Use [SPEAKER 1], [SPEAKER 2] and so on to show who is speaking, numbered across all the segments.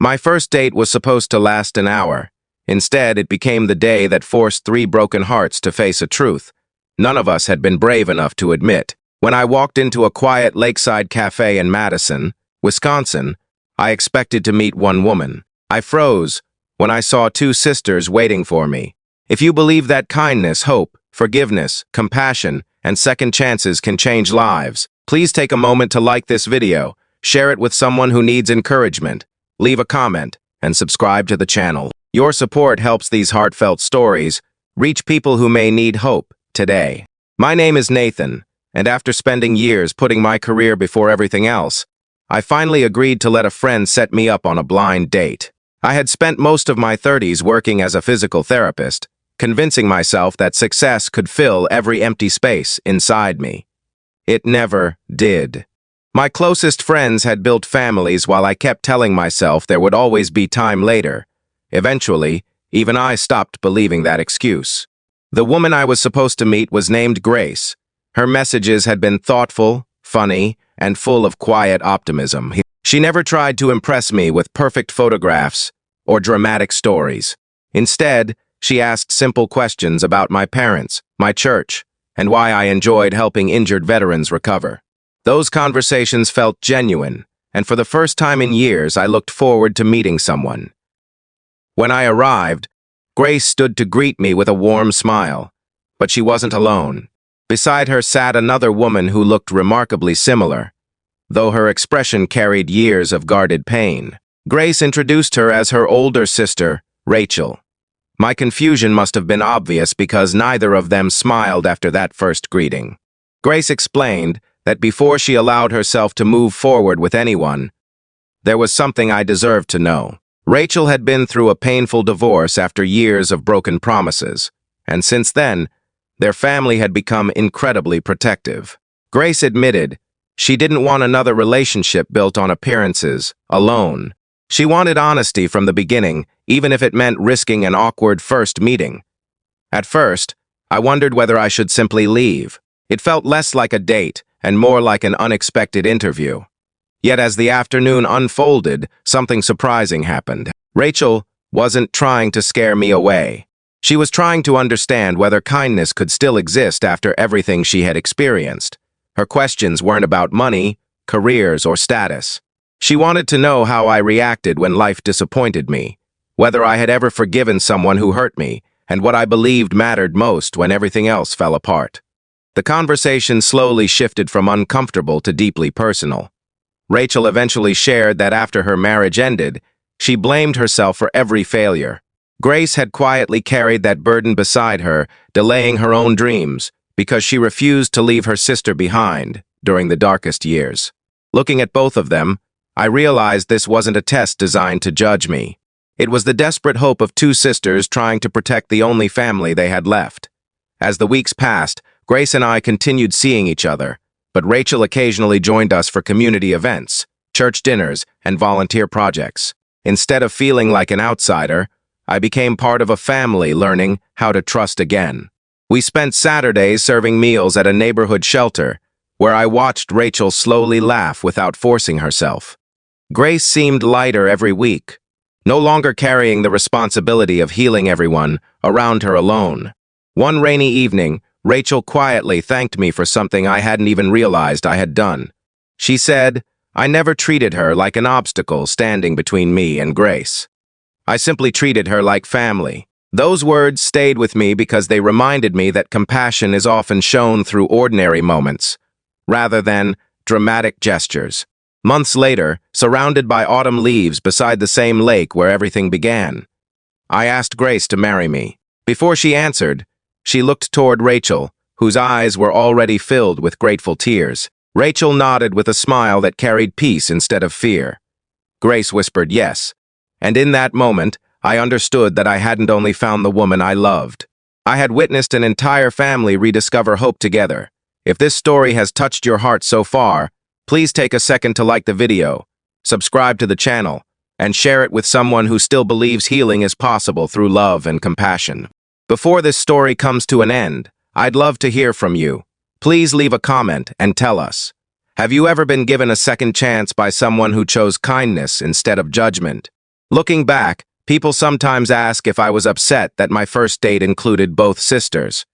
[SPEAKER 1] My first date was supposed to last an hour. Instead, it became the day that forced three broken hearts to face a truth none of us had been brave enough to admit. When I walked into a quiet lakeside cafe in Madison, Wisconsin, I expected to meet one woman. I froze when I saw two sisters waiting for me. If you believe that kindness, hope, forgiveness, compassion, and second chances can change lives, please take a moment to like this video, share it with someone who needs encouragement, leave a comment, and subscribe to the channel. Your support helps these heartfelt stories reach people who may need hope today. My name is Nathan, and after spending years putting my career before everything else, I finally agreed to let a friend set me up on a blind date. I had spent most of my 30s working as a physical therapist, convincing myself that success could fill every empty space inside me. It never did. My closest friends had built families while I kept telling myself there would always be time later. Eventually, even I stopped believing that excuse. The woman I was supposed to meet was named Grace. Her messages had been thoughtful, funny, and full of quiet optimism. She never tried to impress me with perfect photographs or dramatic stories. Instead, she asked simple questions about my parents, my church, and why I enjoyed helping injured veterans recover. Those conversations felt genuine, and for the first time in years, I looked forward to meeting someone. When I arrived, Grace stood to greet me with a warm smile, but she wasn't alone. Beside her sat another woman who looked remarkably similar, though her expression carried years of guarded pain. Grace introduced her as her older sister, Rachel. My confusion must have been obvious because neither of them smiled after that first greeting. Grace explained that before she allowed herself to move forward with anyone, there was something I deserved to know. Rachel had been through a painful divorce after years of broken promises, and since then, their family had become incredibly protective. Grace admitted she didn't want another relationship built on appearances, alone. She wanted honesty from the beginning, even if it meant risking an awkward first meeting. At first, I wondered whether I should simply leave. It felt less like a date and more like an unexpected interview. Yet as the afternoon unfolded, something surprising happened. Rachel wasn't trying to scare me away. She was trying to understand whether kindness could still exist after everything she had experienced. Her questions weren't about money, careers, or status. She wanted to know how I reacted when life disappointed me, whether I had ever forgiven someone who hurt me, and what I believed mattered most when everything else fell apart. The conversation slowly shifted from uncomfortable to deeply personal. Rachel eventually shared that after her marriage ended, she blamed herself for every failure. Grace had quietly carried that burden beside her, delaying her own dreams, because she refused to leave her sister behind during the darkest years. Looking at both of them, I realized this wasn't a test designed to judge me. It was the desperate hope of two sisters trying to protect the only family they had left. As the weeks passed, Grace and I continued seeing each other, but Rachel occasionally joined us for community events, church dinners, and volunteer projects. Instead of feeling like an outsider, I became part of a family learning how to trust again. We spent Saturdays serving meals at a neighborhood shelter, where I watched Rachel slowly laugh without forcing herself. Grace seemed lighter every week, no longer carrying the responsibility of healing everyone around her alone. One rainy evening, Rachel quietly thanked me for something I hadn't even realized I had done. She said, I never treated her like an obstacle standing between me and Grace. I simply treated her like family. Those words stayed with me because they reminded me that compassion is often shown through ordinary moments, rather than dramatic gestures. Months later, surrounded by autumn leaves beside the same lake where everything began, I asked Grace to marry me. Before she answered, she looked toward Rachel, whose eyes were already filled with grateful tears. Rachel nodded with a smile that carried peace instead of fear. Grace whispered yes, and in that moment, I understood that I hadn't only found the woman I loved. I had witnessed an entire family rediscover hope together. If this story has touched your heart so far, please take a second to like the video, subscribe to the channel, and share it with someone who still believes healing is possible through love and compassion. Before this story comes to an end, I'd love to hear from you. Please leave a comment and tell us. Have you ever been given a second chance by someone who chose kindness instead of judgment? Looking back, people sometimes ask if I was upset that my first date included both sisters.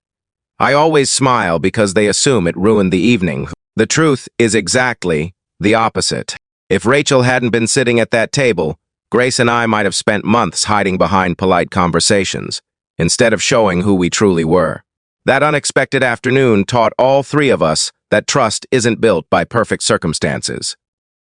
[SPEAKER 1] I always smile because they assume it ruined the evening. The truth is exactly the opposite. If Rachel hadn't been sitting at that table, Grace and I might have spent months hiding behind polite conversations, instead of showing who we truly were. That unexpected afternoon taught all three of us that trust isn't built by perfect circumstances.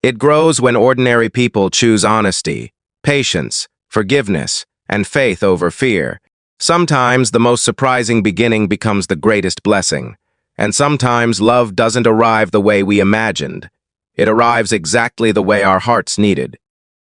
[SPEAKER 1] It grows when ordinary people choose honesty, patience, forgiveness, and faith over fear. Sometimes the most surprising beginning becomes the greatest blessing, and sometimes love doesn't arrive the way we imagined. It arrives exactly the way our hearts needed.